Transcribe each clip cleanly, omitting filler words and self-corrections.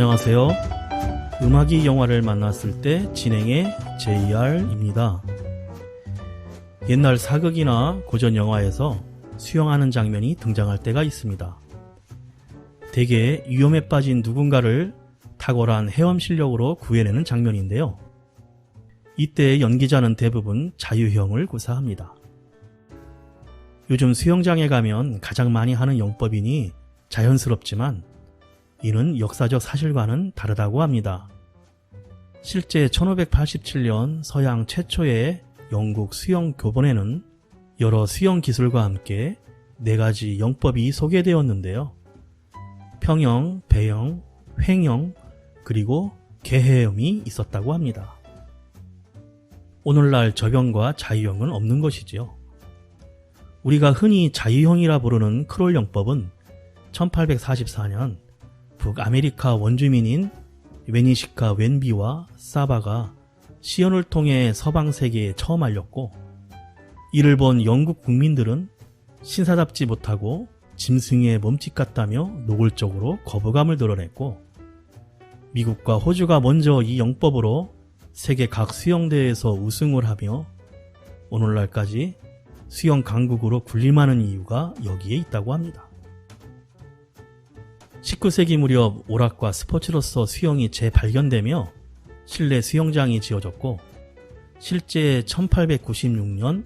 안녕하세요. 음악이 영화를 만났을 때 진행의 JR입니다. 옛날 사극이나 고전 영화에서 수영하는 장면이 등장할 때가 있습니다. 대개 위험에 빠진 누군가를 탁월한 헤엄 실력으로 구해내는 장면인데요. 이때 연기자는 대부분 자유형을 구사합니다. 요즘 수영장에 가면 가장 많이 하는 영법이니 자연스럽지만 이는 역사적 사실과는 다르다고 합니다. 실제 1587년 서양 최초의 영국 수영 교본에는 여러 수영 기술과 함께 4가지 영법이 소개되었는데요. 평영, 배영, 횡영, 그리고 개헤엄이 있었다고 합니다. 오늘날 저병과 자유형은 없는 것이지요. 우리가 흔히 자유형이라 부르는 크롤 영법은 1844년 북아메리카 원주민인 웨니시카 웬비와 사바가 시연을 통해 서방 세계에 처음 알렸고, 이를 본 영국 국민들은 신사답지 못하고 짐승의 몸짓 같다며 노골적으로 거부감을 드러냈고, 미국과 호주가 먼저 이 영법으로 세계 각 수영대회에서 우승을 하며 오늘날까지 수영 강국으로 군림하는 이유가 여기에 있다고 합니다. 19세기 무렵 오락과 스포츠로서 수영이 재발견되며 실내 수영장이 지어졌고, 실제 1896년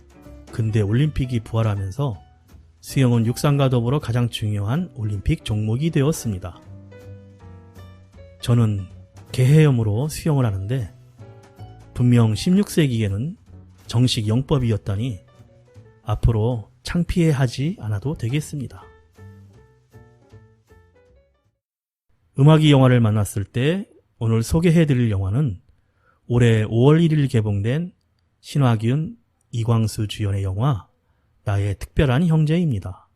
근대 올림픽이 부활하면서 수영은 육상과 더불어 가장 중요한 올림픽 종목이 되었습니다. 저는 개헤엄으로 수영을 하는데 분명 16세기에는 정식 영법이었다니 앞으로 창피해하지 않아도 되겠습니다. 음악이 영화를 만났을 때 오늘 소개해드릴 영화는 올해 5월 1일 개봉된 신화균, 이광수 주연의 영화 나의 특별한 형제입니다.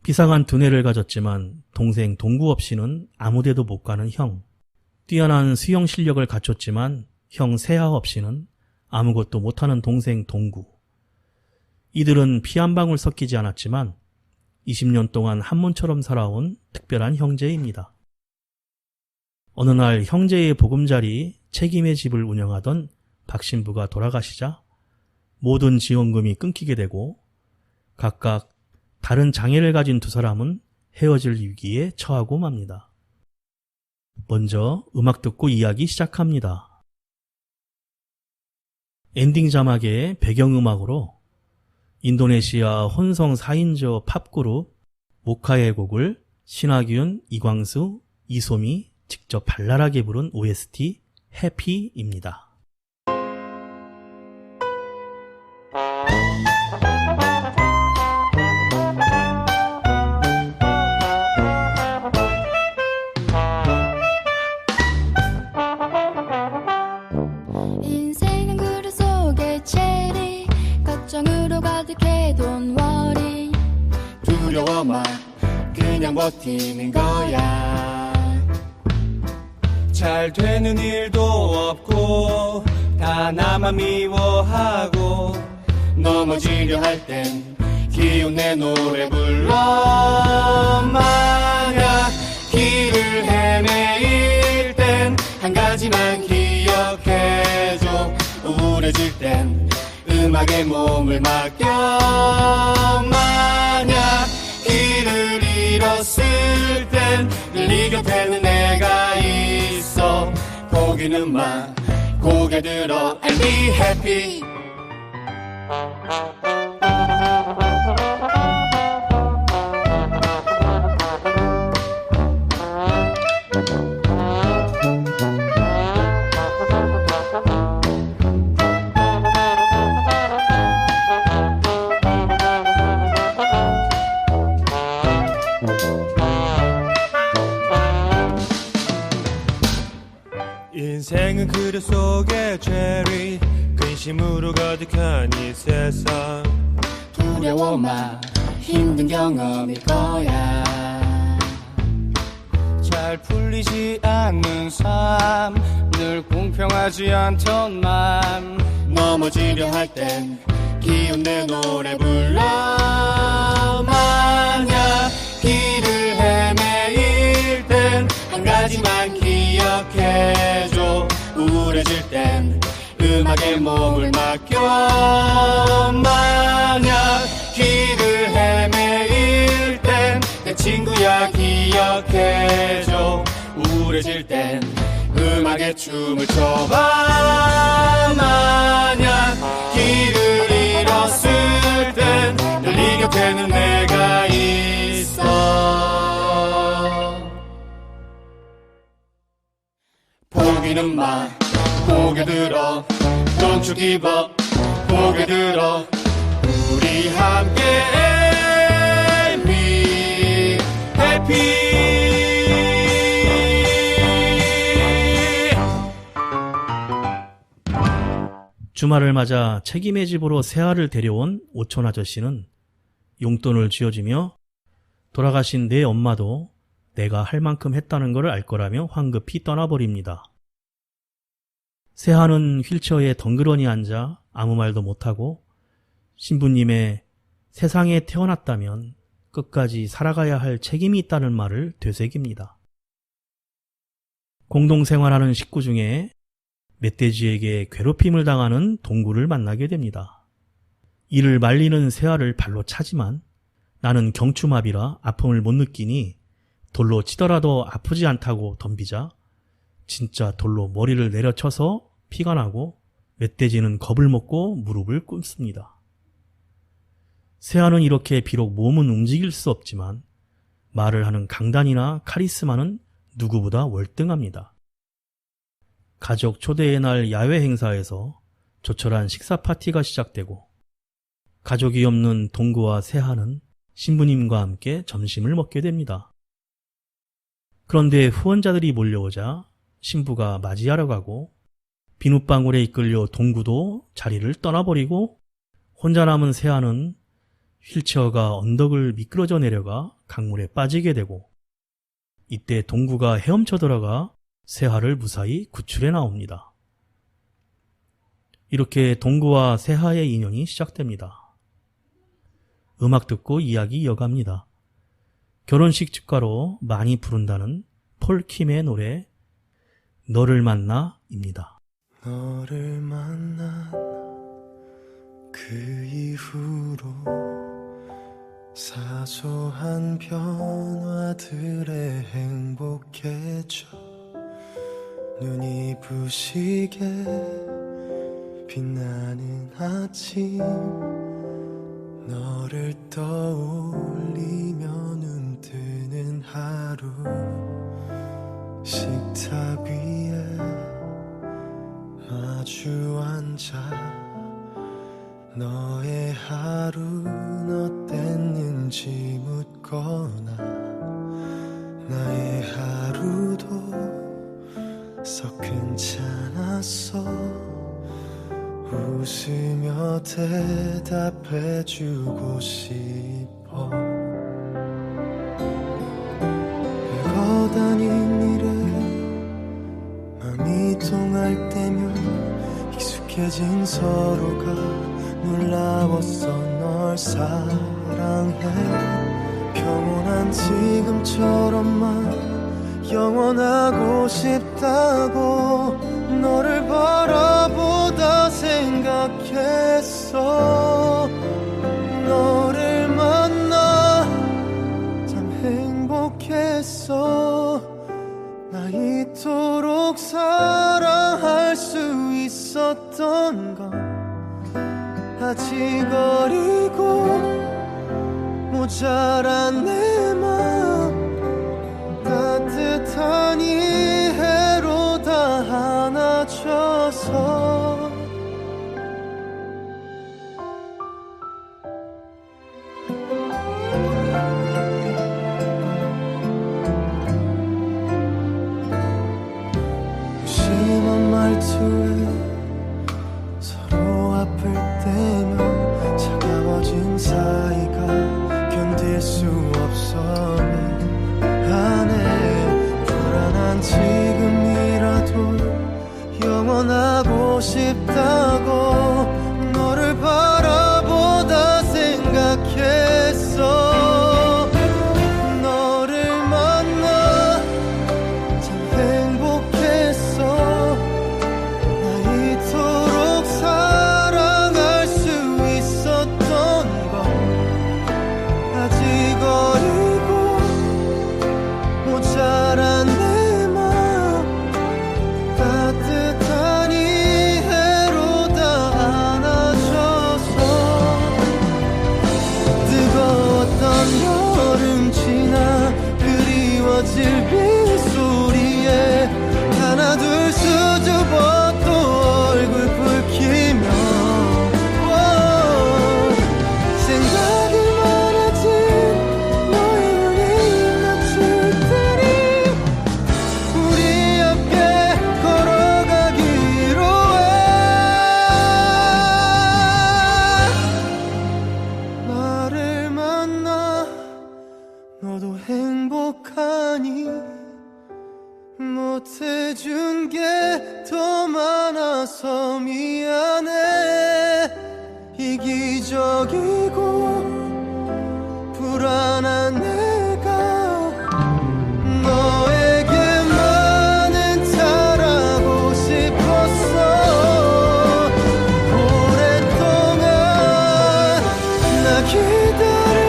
비상한 두뇌를 가졌지만 동생 동구 없이는 아무데도 못 가는 형, 뛰어난 수영 실력을 갖췄지만 형 세하 없이는 아무것도 못하는 동생 동구. 이들은 피 한 방울 섞이지 않았지만 20년 동안 한문처럼 살아온 특별한 형제입니다. 어느 날 형제의 보금자리 책임의 집을 운영하던 박 신부가 돌아가시자 모든 지원금이 끊기게 되고 각각 다른 장애를 가진 두 사람은 헤어질 위기에 처하고 맙니다. 먼저 음악 듣고 이야기 시작합니다. 엔딩 자막의 배경음악으로 인도네시아 혼성 4인조 팝그룹 모카의 곡을 신화균, 이광수, 이소미 직접 발랄하게 부른 OST 해피입니다. 인생은 그릇 속의 체리, 걱정으로 가득해 don't worry. 두려워 마, 그냥 버티는 거야. 잘 되는 일도 없고 다 나만 미워하고, 넘어지려 할 땐 기운 내 노래 불러. 만약 길을 헤매일 땐 한 가지만 기억해줘. 우울해질 땐 음악에 몸을 맡겨. 만약 길을 잃었을 땐 늘 네 곁에는 내가 있어. 포기는 마, 고개 들어 and be happy. 인생은 그릇 속의 체리, 근심으로 가득한 이 세상. 두려워 마, 힘든 경험일 거야. 잘 풀리지 않는 삶, 늘 공평하지 않던 맘. 넘어지려 할 땐 기운 내 노래 불러. 만약 길을 헤매일 땐 한 한 가지만 기억해줘. 우울해질 땐 음악에 몸을 맡겨. 만약 길을 헤매일 땐 내 친구야 기억해줘. 우울해질 땐 음악에 춤을 춰봐. 만약 길을 잃었을 땐 늘 네 곁에는 내가 있어. 포기는 마, 고개 들어. Don't you give up, 고개 들어. 우리 함께 be happy. 주말을 맞아 책임의 집으로 새아를 데려온 오촌 아저씨는 용돈을 쥐어주며 돌아가신 내 엄마도 내가 할 만큼 했다는 걸 알 거라며 황급히 떠나버립니다. 새아는 휠체어에 덩그러니 앉아 아무 말도 못하고 신부님의 세상에 태어났다면 끝까지 살아가야 할 책임이 있다는 말을 되새깁니다. 공동생활하는 식구 중에 멧돼지에게 괴롭힘을 당하는 동구를 만나게 됩니다. 이를 말리는 새아를 발로 차지만 나는 경추마비라 아픔을 못 느끼니 돌로 치더라도 아프지 않다고 덤비자 진짜 돌로 머리를 내려쳐서 피가 나고 멧돼지는 겁을 먹고 무릎을 꿇습니다. 새아는 이렇게 비록 몸은 움직일 수 없지만 말을 하는 강단이나 카리스마는 누구보다 월등합니다. 가족 초대의 날 야외 행사에서 조촐한 식사 파티가 시작되고 가족이 없는 동구와 새아는 신부님과 함께 점심을 먹게 됩니다. 그런데 후원자들이 몰려오자 신부가 맞이하러 가고 비눗방울에 이끌려 동구도 자리를 떠나버리고 혼자 남은 새아는 휠체어가 언덕을 미끄러져 내려가 강물에 빠지게 되고 이때 동구가 헤엄쳐 들어가 새아를 무사히 구출해 나옵니다. 이렇게 동구와 새아의 인연이 시작됩니다. 음악 듣고 이야기 이어갑니다. 결혼식 축가로 많이 부른다는 폴킴의 노래 너를 만나입니다. 너를 만난 그 이후로 사소한 변화들에 행복해져 눈이 부시게 빛나는 아침 너를 떠올리며 눈 뜨는 하루 식탁 위에 마주 앉아 너의 하루는 어땠는지 묻거나 나의 하루도 썩 괜찮았어 웃으며 대답해주고 싶어 별거 아닌 일에 맘이 통할 때면 익숙해진 서로가 놀라웠어 널 사랑해 평온한 지금처럼만 영원하고 싶다고 너를 바라보다 생각했어 너를 만나 참 행복했어 나 이토록 사랑할 수 있었던 건 아직 어리고 모자란 내 맘 따뜻한 이해로 다 안아줘서 심한 말투에 서로 아플 때면 차가워진 사이가 견딜 수 없어 불안한 지금이라도 영원하고 싶다고 너를 바라보다 생각했어 너를 만나 못해준 게 더 많아서 미안해. 이기적이고 불안한 내가 너에게만은 잘하고 싶었어. 오랫동안 나 기다려.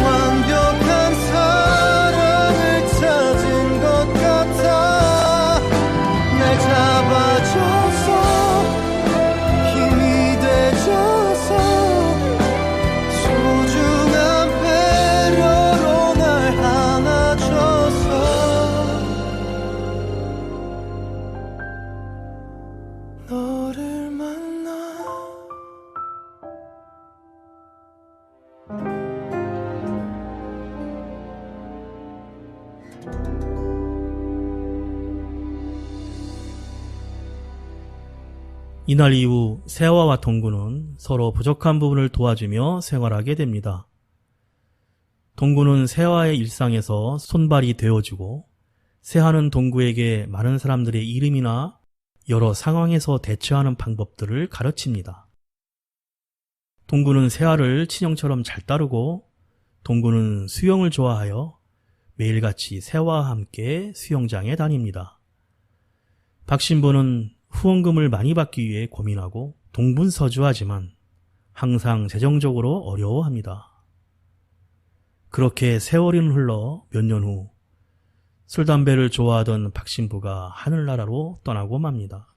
완벽한 사랑을 찾은 것 같아. 날 잡아줘서 힘이 돼줘서 소중한 배려로 날 안아줘서 너를 만나 이날 이후 세화와 동구는 서로 부족한 부분을 도와주며 생활하게 됩니다. 동구는 세화의 일상에서 손발이 되어주고 세화는 동구에게 많은 사람들의 이름이나 여러 상황에서 대처하는 방법들을 가르칩니다. 동구는 세화를 친형처럼 잘 따르고 동구는 수영을 좋아하여 매일같이 세화와 함께 수영장에 다닙니다. 박신부는 후원금을 많이 받기 위해 고민하고 동분서주하지만 항상 재정적으로 어려워합니다. 그렇게 세월은 흘러 몇 년 후 술, 담배를 좋아하던 박신부가 하늘나라로 떠나고 맙니다.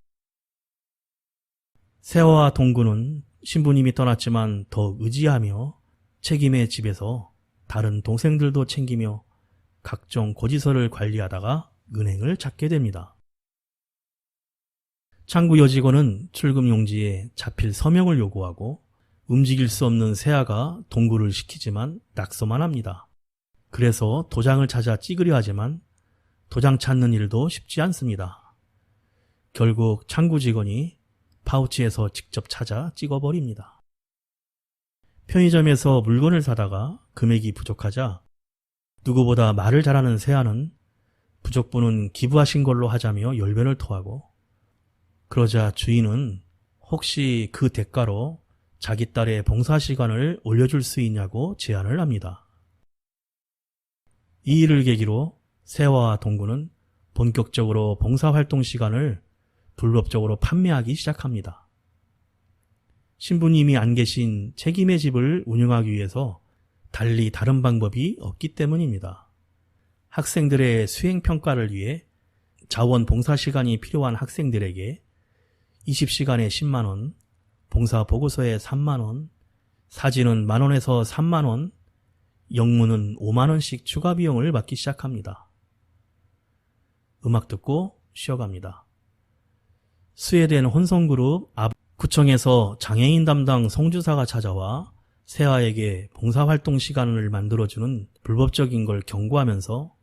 세화와 동구는 신부님이 떠났지만 더 의지하며 책임의 집에서 다른 동생들도 챙기며 각종 고지서를 관리하다가 은행을 찾게 됩니다. 창구 여직원은 출금 용지에 자필 서명을 요구하고 움직일 수 없는 세아가 동구를 시키지만 낙서만 합니다. 그래서 도장을 찾아 찍으려 하지만 도장 찾는 일도 쉽지 않습니다. 결국 창구 직원이 파우치에서 직접 찾아 찍어버립니다. 편의점에서 물건을 사다가 금액이 부족하자 누구보다 말을 잘하는 세아는 부족분은 기부하신 걸로 하자며 열변을 토하고 그러자 주인은 혹시 그 대가로 자기 딸의 봉사 시간을 올려줄 수 있냐고 제안을 합니다. 이 일을 계기로 세화와 동구는 본격적으로 봉사활동 시간을 불법적으로 판매하기 시작합니다. 신부님이 안 계신 책임의 집을 운영하기 위해서 달리 다른 방법이 없기 때문입니다. 학생들의 수행평가를 위해 자원봉사 시간이 필요한 학생들에게 20시간에 10만원, 봉사보고서에 3만원, 사진은 만원에서 3만원, 영문은 5만원씩 추가 비용을 받기 시작합니다. 음악 듣고 쉬어갑니다. 스웨덴 혼성그룹 구청에서 장애인 담당 송주사가 찾아와 세아에게 봉사활동 시간을 만들어주는 불법적인 걸 경고하면서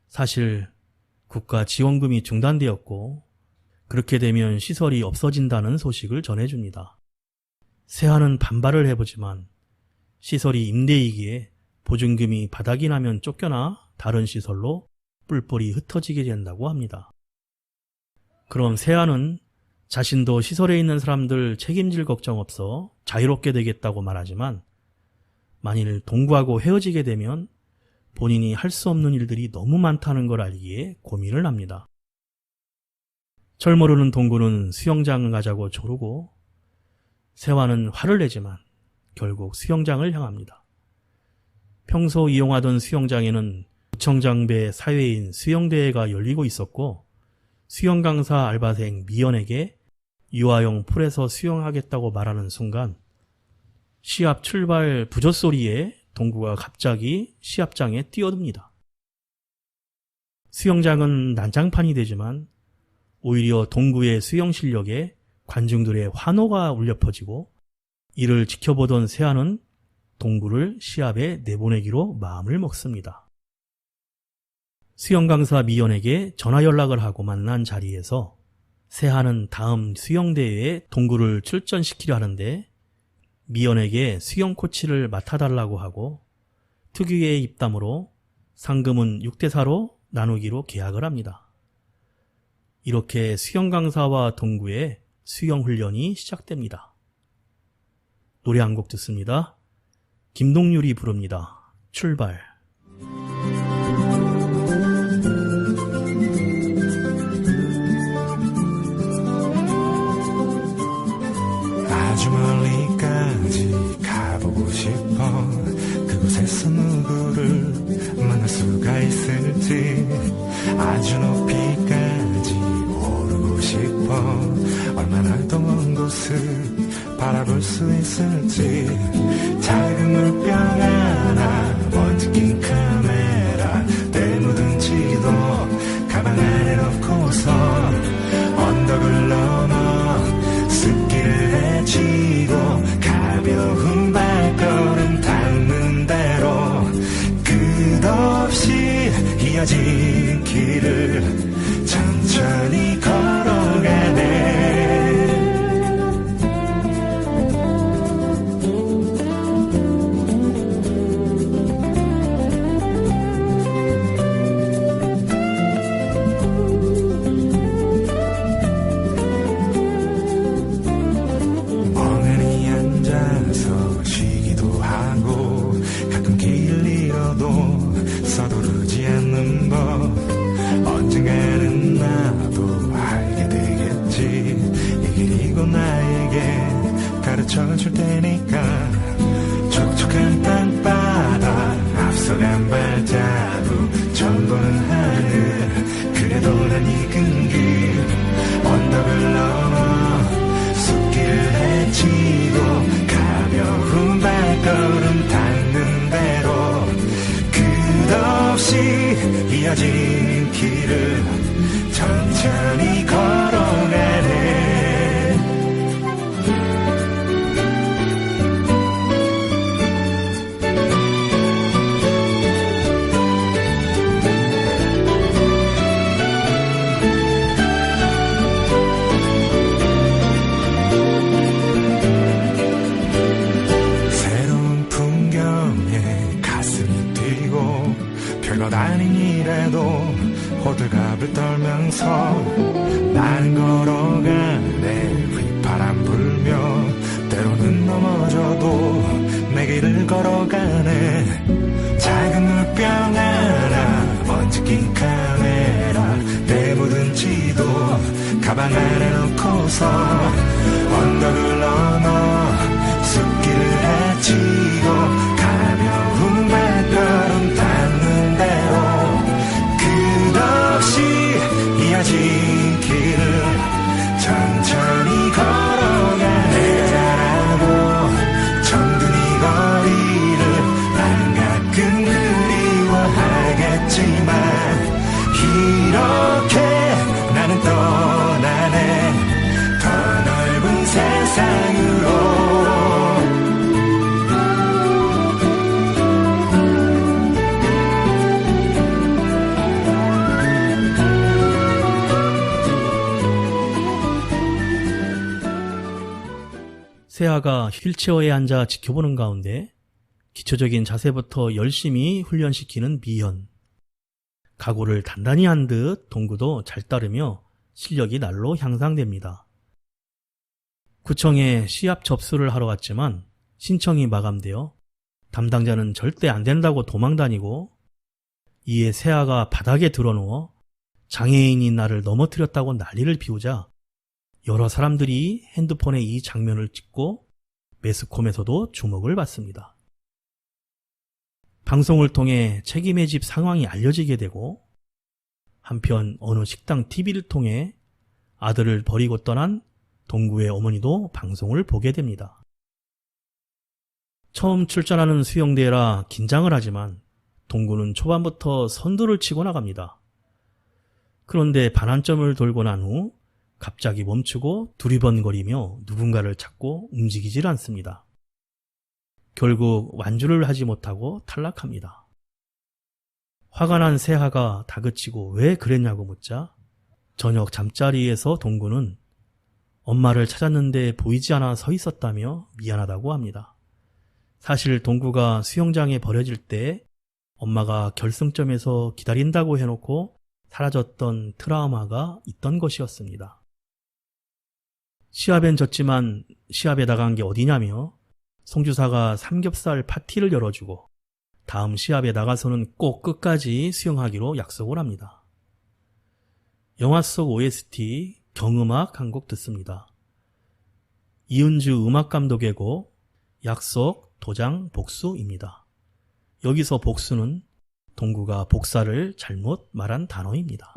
사실 국가 지원금이 중단되었고 그렇게 되면 시설이 없어진다는 소식을 전해줍니다. 세아는 반발을 해보지만 시설이 임대이기에 보증금이 바닥이 나면 쫓겨나 다른 시설로 뿔뿔이 흩어지게 된다고 합니다. 그럼 세아는 자신도 시설에 있는 사람들 책임질 걱정 없어 자유롭게 되겠다고 말하지만 만일 동구하고 헤어지게 되면 본인이 할 수 없는 일들이 너무 많다는 걸 알기에 고민을 합니다. 철 모르는 동구는 수영장을 가자고 조르고 세화는 화를 내지만 결국 수영장을 향합니다. 평소 이용하던 수영장에는 구청장배 사회인 수영대회가 열리고 있었고 수영 강사 알바생 미연에게 유아용 풀에서 수영하겠다고 말하는 순간 시합 출발 부조소리에 동구가 갑자기 시합장에 뛰어듭니다. 수영장은 난장판이 되지만 오히려 동구의 수영 실력에 관중들의 환호가 울려 퍼지고 이를 지켜보던 세아는 동구를 시합에 내보내기로 마음을 먹습니다. 수영 강사 미연에게 전화 연락을 하고 만난 자리에서 세아는 다음 수영대회에 동구를 출전시키려 하는데 미연에게 수영 코치를 맡아달라고 하고 특유의 입담으로 상금은 6대4로 나누기로 계약을 합니다. 이렇게 수영 강사와 동구의 수영 훈련이 시작됩니다. 노래 한 곡 듣습니다. 김동률이 부릅니다. 출발. 아주 멀리까지 가보고 싶어. 그곳에서 누구를 만날 수가 있을지. 아주 높이까지 오르고 싶어. 얼마나 더 먼 곳을 바라볼 수 있을지. 작은 물병 하나, 먼지 낀 카메라, 때 묻은 지도 가방 안에 넣고서 언덕을 넘어 숲길을 헤치고 가벼운 발걸음 닿는 대로 끝없이 이어진 길을 천천히 걸어가네. 서두르지 않는 법 언젠가는 나도 알게 되겠지. 이 길이고 나에게 가르쳐 줄 테니까. 촉촉한 땅바닥 앞서간 발자국 처음 보는 하늘. 그래도 난 익은 길 언덕을 넘어 숲길을 헤치고 가벼운 발걸음 닿는 대로 끝없이 이어진 길을 천천히 걸어가네. 새로운 풍경에 가슴이 뛰고 별것 아닌 일에도 호들갑을 떨면서 나는 걸어가네. 휘파람 불며 때로는 넘어져도 내 길을 걸어가네. 작은 물병 하나, 먼지 낀 카메라, 때 묻은 지도 가방 안에 넣고서 언덕을 넘어 숲길을 헤치고 가벼운 발걸음 닿는 대로 끝없이 이어진 길을 천천히 걸어가네. 잘하고 정든 이 거리를 나는 가끔 그리워하겠지만 이렇게 나는 떠나네. 더 넓은 세상으로. 세아가 휠체어에 앉아 지켜보는 가운데 기초적인 자세부터 열심히 훈련시키는 미현. 각오를 단단히 한 듯 동구도 잘 따르며 실력이 날로 향상됩니다. 구청에 시합 접수를 하러 갔지만 신청이 마감되어 담당자는 절대 안 된다고 도망다니고, 이에 세아가 바닥에 드러누워 장애인인 나를 넘어뜨렸다고 난리를 피우자 여러 사람들이 핸드폰에 이 장면을 찍고 매스컴에서도 주목을 받습니다. 방송을 통해 책임의 집 상황이 알려지게 되고, 한편 어느 식당 TV를 통해 아들을 버리고 떠난 동구의 어머니도 방송을 보게 됩니다. 처음 출전하는 수영대회라 긴장을 하지만 동구는 초반부터 선두를 치고 나갑니다. 그런데 반환점을 돌고 난 후 갑자기 멈추고 두리번거리며 누군가를 찾고 움직이질 않습니다. 결국 완주를 하지 못하고 탈락합니다. 화가 난 세아가 다그치고 왜 그랬냐고 묻자 저녁 잠자리에서 동구는 엄마를 찾았는데 보이지 않아 서 있었다며 미안하다고 합니다. 사실 동구가 수영장에 버려질 때 엄마가 결승점에서 기다린다고 해놓고 사라졌던 트라우마가 있던 것이었습니다. 시합엔 졌지만 시합에 나간 게 어디냐며 송주사가 삼겹살 파티를 열어주고 다음 시합에 나가서는 꼭 끝까지 수영하기로 약속을 합니다. 영화 속 OST 경음악 한 곡 듣습니다. 이은주 음악감독의 곡 약속, 도장, 복수입니다. 여기서 복수는 동구가 복사를 잘못 말한 단어입니다.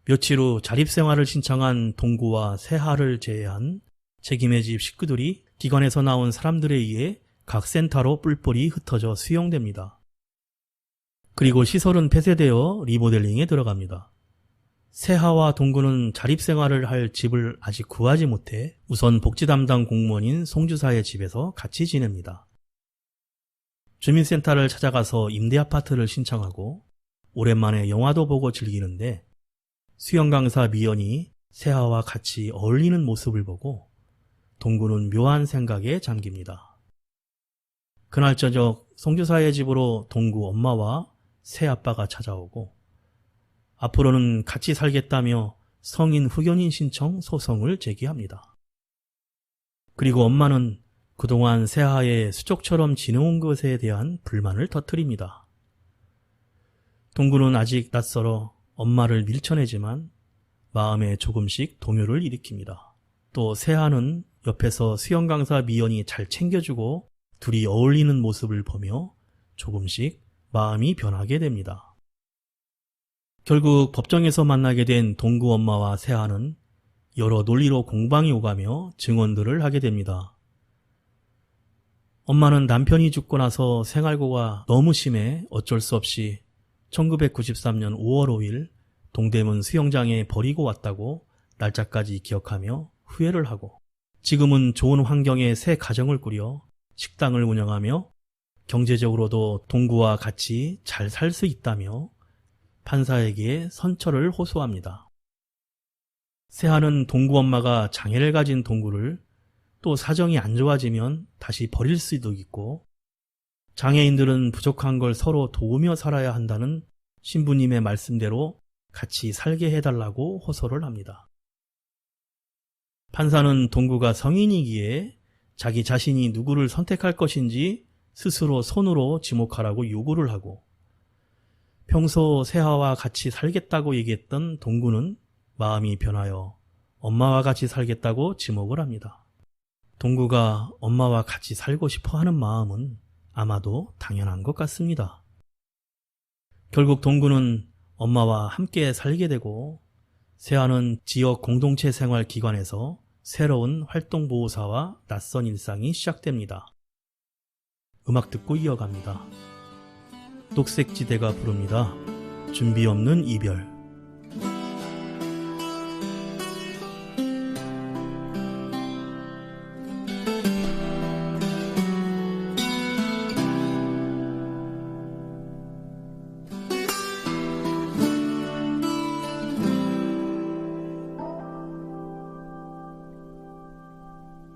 며칠 후 자립생활을 신청한 동구와 세하를 제외한 책임의 집 식구들이 기관에서 나온 사람들에 의해 각 센터로 뿔뿔이 흩어져 수용됩니다. 그리고 시설은 폐쇄되어 리모델링에 들어갑니다. 세하와 동구는 자립생활을 할 집을 아직 구하지 못해 우선 복지 담당 공무원인 송주사의 집에서 같이 지냅니다. 주민센터를 찾아가서 임대아파트를 신청하고 오랜만에 영화도 보고 즐기는데 수영 강사 미연이 세하와 같이 어울리는 모습을 보고 동구는 묘한 생각에 잠깁니다. 그날 저녁 송주사의 집으로 동구 엄마와 새아빠가 찾아오고 앞으로는 같이 살겠다며 성인 후견인 신청 소송을 제기합니다. 그리고 엄마는 그동안 새하의 수족처럼 지내온 것에 대한 불만을 터뜨립니다. 동구는 아직 낯설어 엄마를 밀쳐내지만 마음에 조금씩 동요를 일으킵니다. 또 새하는 옆에서 수영 강사 미연이 잘 챙겨주고 둘이 어울리는 모습을 보며 조금씩 마음이 변하게 됩니다. 결국 법정에서 만나게 된 동구 엄마와 새하는 여러 논리로 공방이 오가며 증언들을 하게 됩니다. 엄마는 남편이 죽고 나서 생활고가 너무 심해 어쩔 수 없이 1993년 5월 5일 동대문 수영장에 버리고 왔다고 날짜까지 기억하며 후회를 하고 지금은 좋은 환경에 새 가정을 꾸려 식당을 운영하며 경제적으로도 동구와 같이 잘 살 수 있다며 판사에게 선처를 호소합니다. 새하는 동구 엄마가 장애를 가진 동구를 또 사정이 안 좋아지면 다시 버릴 수도 있고 장애인들은 부족한 걸 서로 도우며 살아야 한다는 신부님의 말씀대로 같이 살게 해달라고 호소를 합니다. 판사는 동구가 성인이기에 자기 자신이 누구를 선택할 것인지 스스로 손으로 지목하라고 요구를 하고 평소 세아와 같이 살겠다고 얘기했던 동구는 마음이 변하여 엄마와 같이 살겠다고 지목을 합니다. 동구가 엄마와 같이 살고 싶어 하는 마음은 아마도 당연한 것 같습니다. 결국 동구는 엄마와 함께 살게 되고 세아는 지역 공동체 생활 기관에서 새로운 활동보호사와 낯선 일상이 시작됩니다. 음악 듣고 이어갑니다. 녹색지대가 부릅니다. 준비 없는 이별.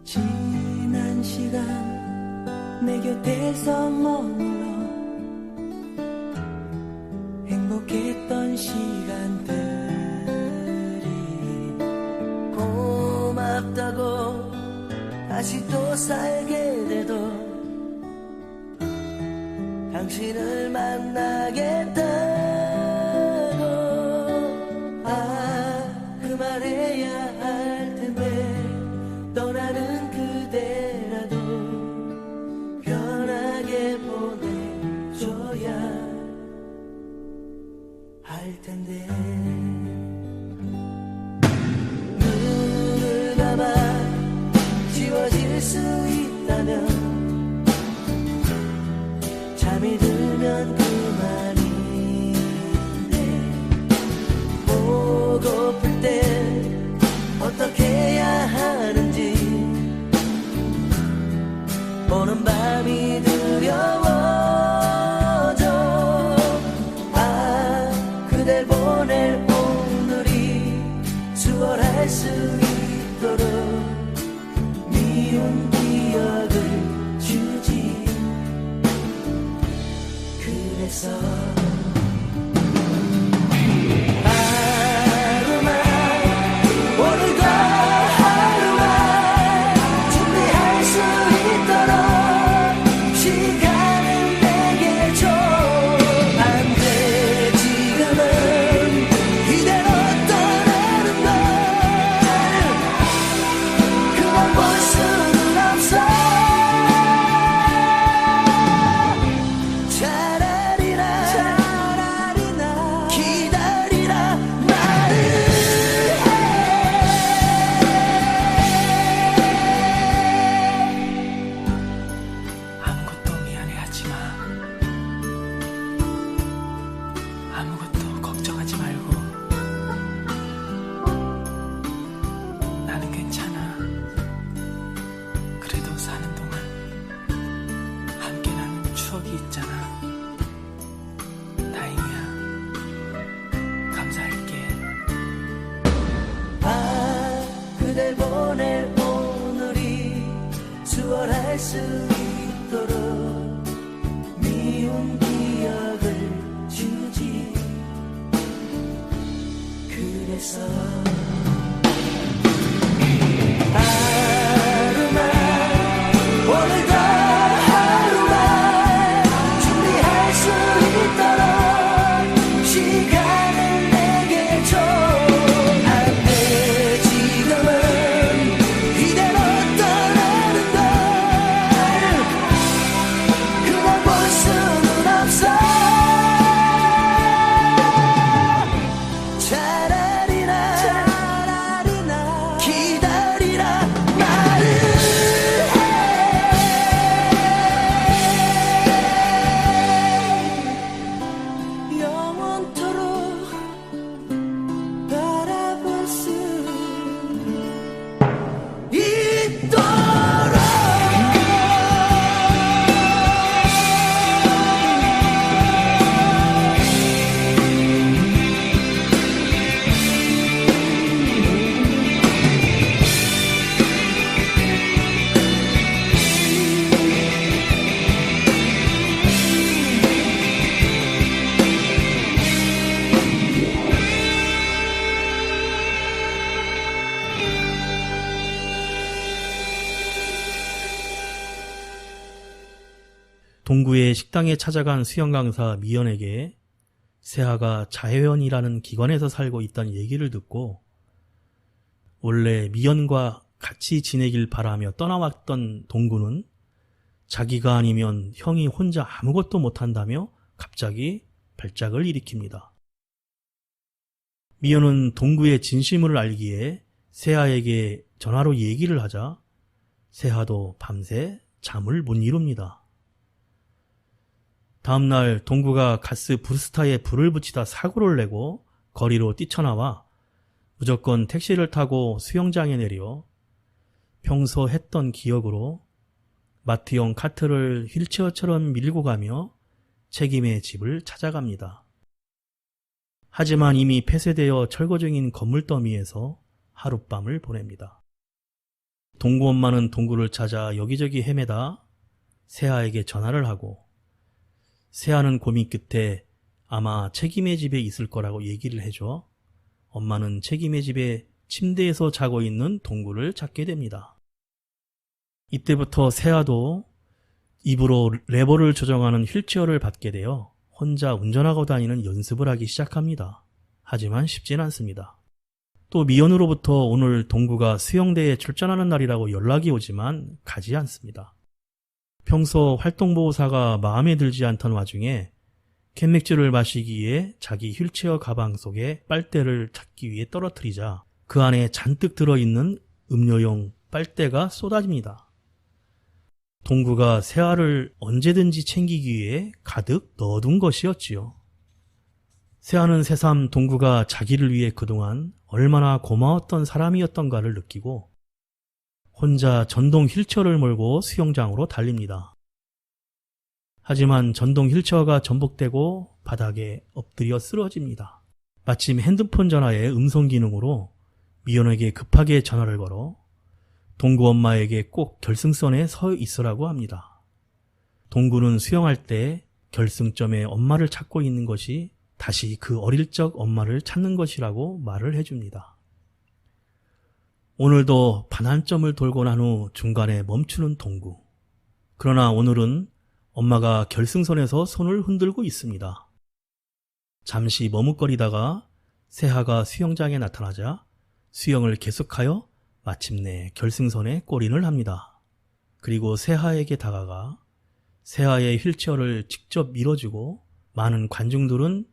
지난 시간 내 곁에서 머물러 행복했던 시간들이 고맙다고 다시 또 살게 돼도 당신을 만나겠다고 그 말해야 할 텐데 떠나는 그대라도 편하게 보내줘야 할 텐데 눈을 감아 지워질 수 있다면 잠이 들면 그만인데 보고플 땐 어떻게 해야 하는지 오는 밤이 두려워져 그댈 보낼 오늘이 수월할 수 있도록 미운 기억을 주지 그래서 아무것도 걱정하지 말고 나는 괜찮아. 그래도 사는 동안 함께 나눈 추억이 있잖아. 다행이야. 감사할게. 그댈 보낼 오늘이 수월할 수 있도록 미운 기억을 주지 그래서 하루만 오늘도 하루만 준비할 수 있도록 시간을 내게 줘 안돼 지금은 이대로 떠나는 걸 그냥 볼 수는 없어 차라리 나 기다리라 말을 해 영원토록 바라볼 수 있도록 동구의 식당에 찾아간 수영 강사 미연에게 세아가 자해원이라는 기관에서 살고 있다는 얘기를 듣고 원래 미연과 같이 지내길 바라며 떠나왔던 동구는 자기가 아니면 형이 혼자 아무것도 못한다며 갑자기 발작을 일으킵니다. 미연은 동구의 진심을 알기에 세아에게 전화로 얘기를 하자 세아도 밤새 잠을 못 이룹니다. 다음날 동구가 가스 부스타에 불을 붙이다 사고를 내고 거리로 뛰쳐나와 무조건 택시를 타고 수영장에 내려 평소 했던 기억으로 마트용 카트를 휠체어처럼 밀고 가며 책임의 집을 찾아갑니다. 하지만 이미 폐쇄되어 철거 중인 건물 더미에서 하룻밤을 보냅니다. 동구 엄마는 동구를 찾아 여기저기 헤매다 세아에게 전화를 하고 세아는 고민 끝에 아마 책임의 집에 있을 거라고 얘기를 해줘 엄마는 책임의 집에 침대에서 자고 있는 동구를 찾게 됩니다. 이때부터 세아도 입으로 레버를 조정하는 휠체어를 받게 되어 혼자 운전하고 다니는 연습을 하기 시작합니다. 하지만 쉽진 않습니다. 또 미연으로부터 오늘 동구가 수영대에 출전하는 날이라고 연락이 오지만 가지 않습니다. 평소 활동보호사가 마음에 들지 않던 와중에 캔맥주를 마시기에 자기 휠체어 가방 속에 빨대를 찾기 위해 떨어뜨리자 그 안에 잔뜩 들어있는 음료용 빨대가 쏟아집니다. 동구가 세아를 언제든지 챙기기 위해 가득 넣어둔 것이었지요. 세아는 새삼 동구가 자기를 위해 그동안 얼마나 고마웠던 사람이었던가를 느끼고 혼자 전동 휠체어를 몰고 수영장으로 달립니다. 하지만 전동 휠체어가 전복되고 바닥에 엎드려 쓰러집니다. 마침 핸드폰 전화의 음성 기능으로 미연에게 급하게 전화를 걸어 동구 엄마에게 꼭 결승선에 서 있으라고 합니다. 동구는 수영할 때 결승점에 엄마를 찾고 있는 것이 다시 그 어릴 적 엄마를 찾는 것이라고 말을 해줍니다. 오늘도 반환점을 돌고 난 후 중간에 멈추는 동구. 그러나 오늘은 엄마가 결승선에서 손을 흔들고 있습니다. 잠시 머뭇거리다가 세아가 수영장에 나타나자 수영을 계속하여 마침내 결승선에 골인을 합니다. 그리고 세아에게 다가가 세아의 휠체어를 직접 밀어주고 많은 관중들은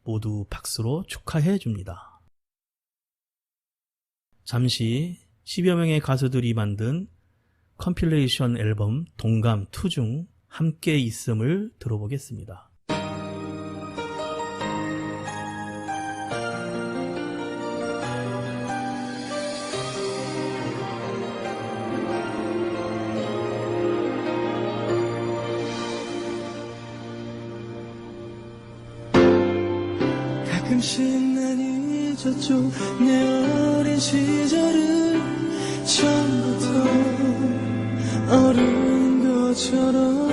모두 박수로 축하해 줍니다. 잠시 10여 명의 가수들이 만든 컴필레이션 앨범 동감2 중 함께 있음을 들어보겠습니다. 가끔씩 난 잊었죠 내 어린 시절을 처음부터 어린 것처럼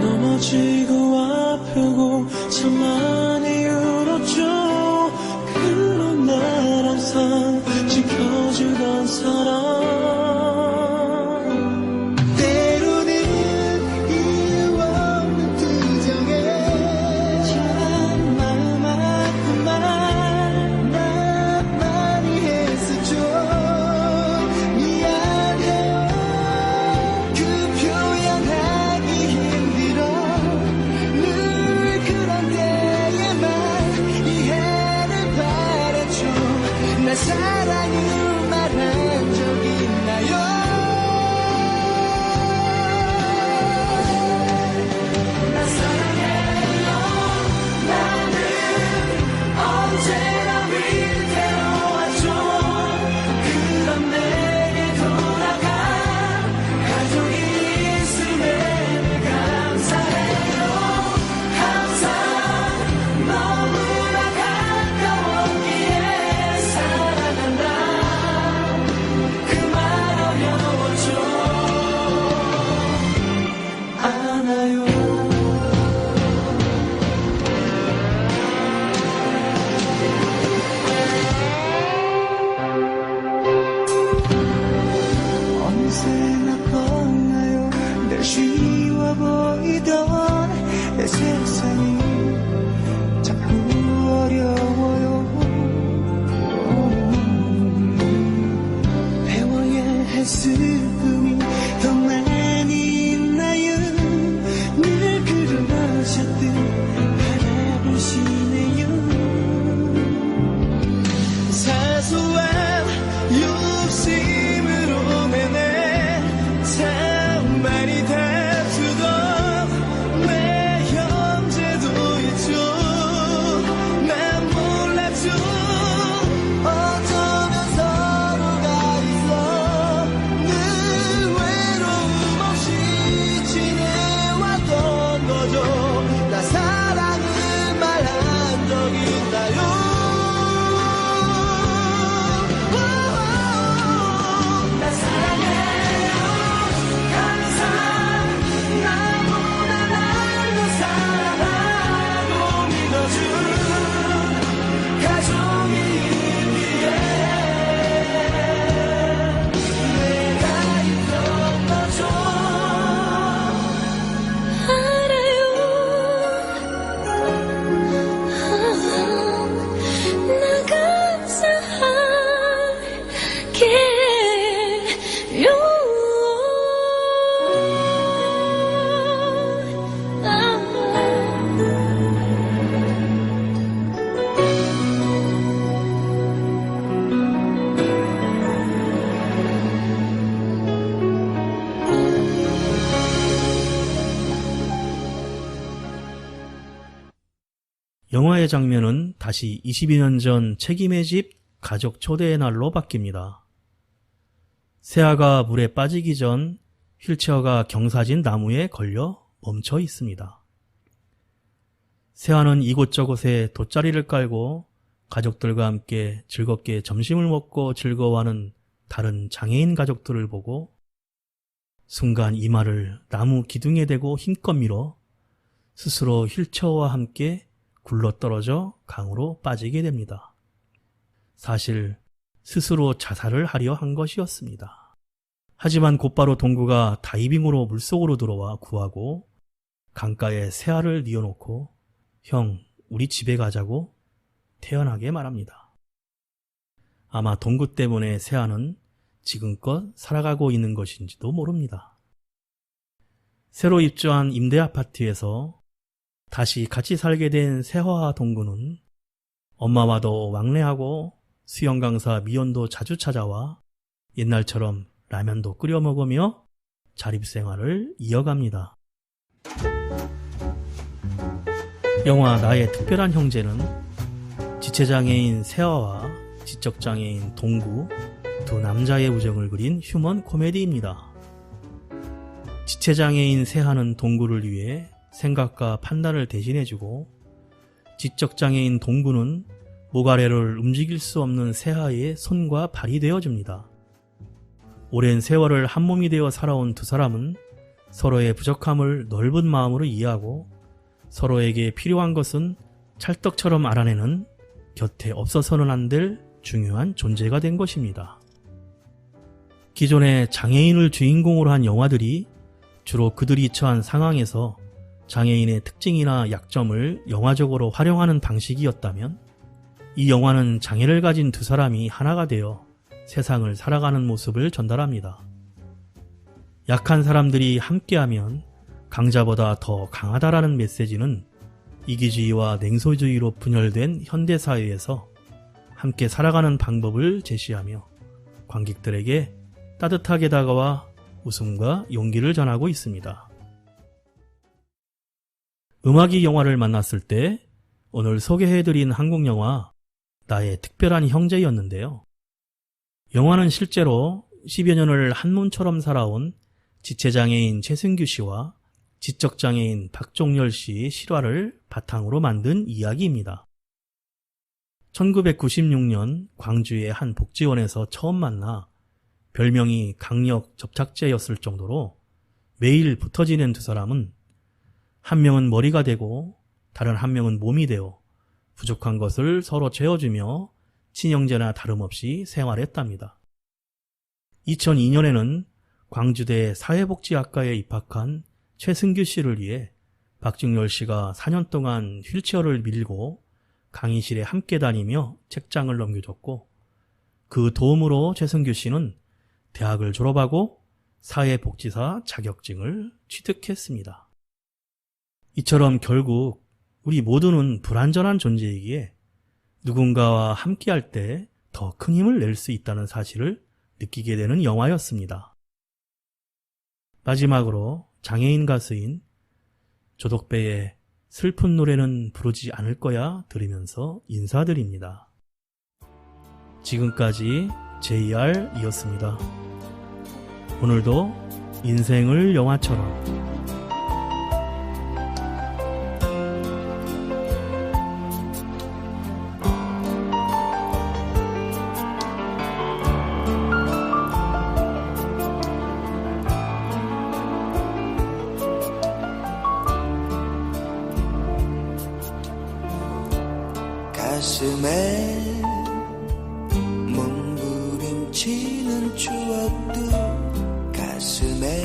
넘어지고 아프고 참 많이 울었죠 그런 날 항상 지켜주던 사람 영화의 장면은 다시 22년 전 책임의 집 가족 초대의 날로 바뀝니다. 세아가 물에 빠지기 전 휠체어가 경사진 나무에 걸려 멈춰 있습니다. 세아는 이곳저곳에 돗자리를 깔고 가족들과 함께 즐겁게 점심을 먹고 즐거워하는 다른 장애인 가족들을 보고 순간 이마를 나무 기둥에 대고 힘껏 밀어 스스로 휠체어와 함께 굴러떨어져 강으로 빠지게 됩니다. 사실 스스로 자살을 하려 한 것이었습니다. 하지만 곧바로 동구가 다이빙으로 물속으로 들어와 구하고 강가에 세아를 뉘어놓고 형, 우리 집에 가자고 태연하게 말합니다. 아마 동구 때문에 세아는 지금껏 살아가고 있는 것인지도 모릅니다. 새로 입주한 임대 아파트에서 다시 같이 살게 된 세화와 동구는 엄마와도 왕래하고 수영 강사 미연도 자주 찾아와 옛날처럼 라면도 끓여 먹으며 자립생활을 이어갑니다. 영화 나의 특별한 형제는 지체장애인 세아와 지적장애인 동구 두 남자의 우정을 그린 휴먼 코미디입니다. 지체장애인 세아는 동구를 위해 생각과 판단을 대신해주고 지적장애인 동구는 목 아래를 움직일 수 없는 세아의 손과 발이 되어줍니다. 오랜 세월을 한 몸이 되어 살아온 두 사람은 서로의 부족함을 넓은 마음으로 이해하고 서로에게 필요한 것은 찰떡처럼 알아내는 곁에 없어서는 안 될 중요한 존재가 된 것입니다. 기존에 장애인을 주인공으로 한 영화들이 주로 그들이 처한 상황에서 장애인의 특징이나 약점을 영화적으로 활용하는 방식이었다면 이 영화는 장애를 가진 두 사람이 하나가 되어 세상을 살아가는 모습을 전달합니다. 약한 사람들이 함께하면 강자보다 더 강하다라는 메시지는 이기주의와 냉소주의로 분열된 현대사회에서 함께 살아가는 방법을 제시하며 관객들에게 따뜻하게 다가와 웃음과 용기를 전하고 있습니다. 음악이 영화를 만났을 때 오늘 소개해드린 한국 영화 나의 특별한 형제였는데요. 영화는 실제로 10여 년을 한 몸처럼 살아온 지체장애인 최승규 씨와 지적장애인 박종열 씨의 실화를 바탕으로 만든 이야기입니다. 1996년 광주의 한 복지원에서 처음 만나 별명이 강력 접착제였을 정도로 매일 붙어 지낸 두 사람은 한 명은 머리가 되고 다른 한 명은 몸이 되어 부족한 것을 서로 채워주며 친형제나 다름없이 생활했답니다. 2002년에는 광주대 사회복지학과에 입학한 최승규 씨를 위해 박종열 씨가 4년 동안 휠체어를 밀고 강의실에 함께 다니며 책장을 넘겨줬고 그 도움으로 최승규 씨는 대학을 졸업하고 사회복지사 자격증을 취득했습니다. 이처럼 결국 우리 모두는 불완전한 존재이기에 누군가와 함께할 때 더 큰 힘을 낼 수 있다는 사실을 느끼게 되는 영화였습니다. 마지막으로 장애인 가수인 조덕배의 슬픈 노래는 부르지 않을 거야 들으면서 인사드립니다. 지금까지 JR이었습니다. 오늘도 인생을 영화처럼 가슴에 몸부림치는 추억도 가슴에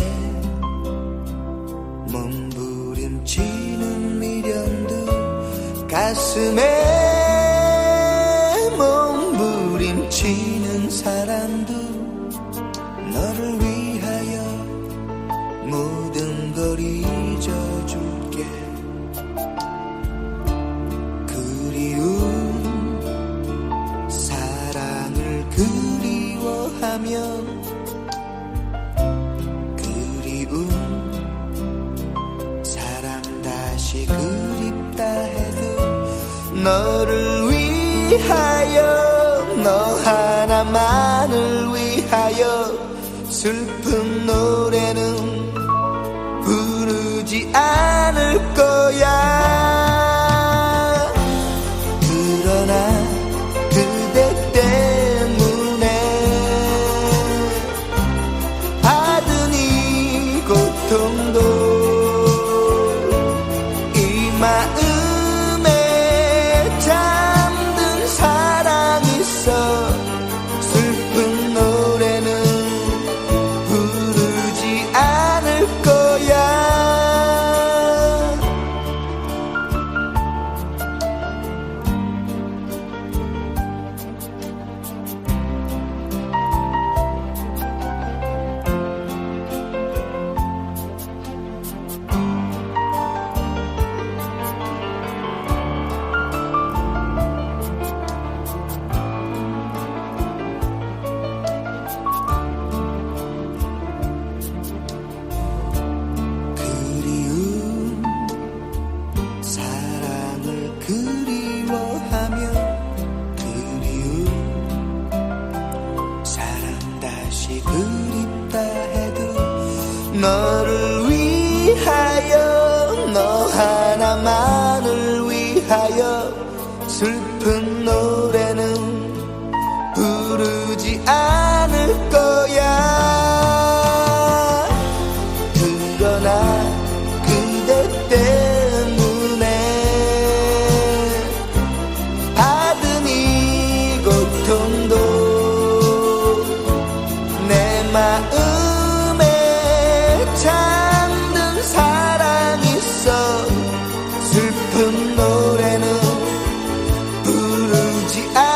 몸부림치는 미련도 가슴에 몸부림치는 사랑도 너를 위하여 모든 걸 잊어줄게. 그리워하면 그리움 사랑 다시 그립다 해도 너를 위하여 너 하나만을 위하여 슬픈 노래는 부르지 않을 거야. 그러나 그대 때문에 받은 이 고통도 이 마음에 잠든 사랑 있어. 슬픈 노래는 부르지 않을 거야. 그리움 사랑을 그리워하며 그리움 사랑 다시 그립다 해도 너를 위하여 너 하나만을 위하여 슬픈 노래는 부르지 않을 거야. 그러나 그대 때문에 받은 이 고통도 내 마음에 잠든 사랑 있어. 슬픈 노래는 부르지 않을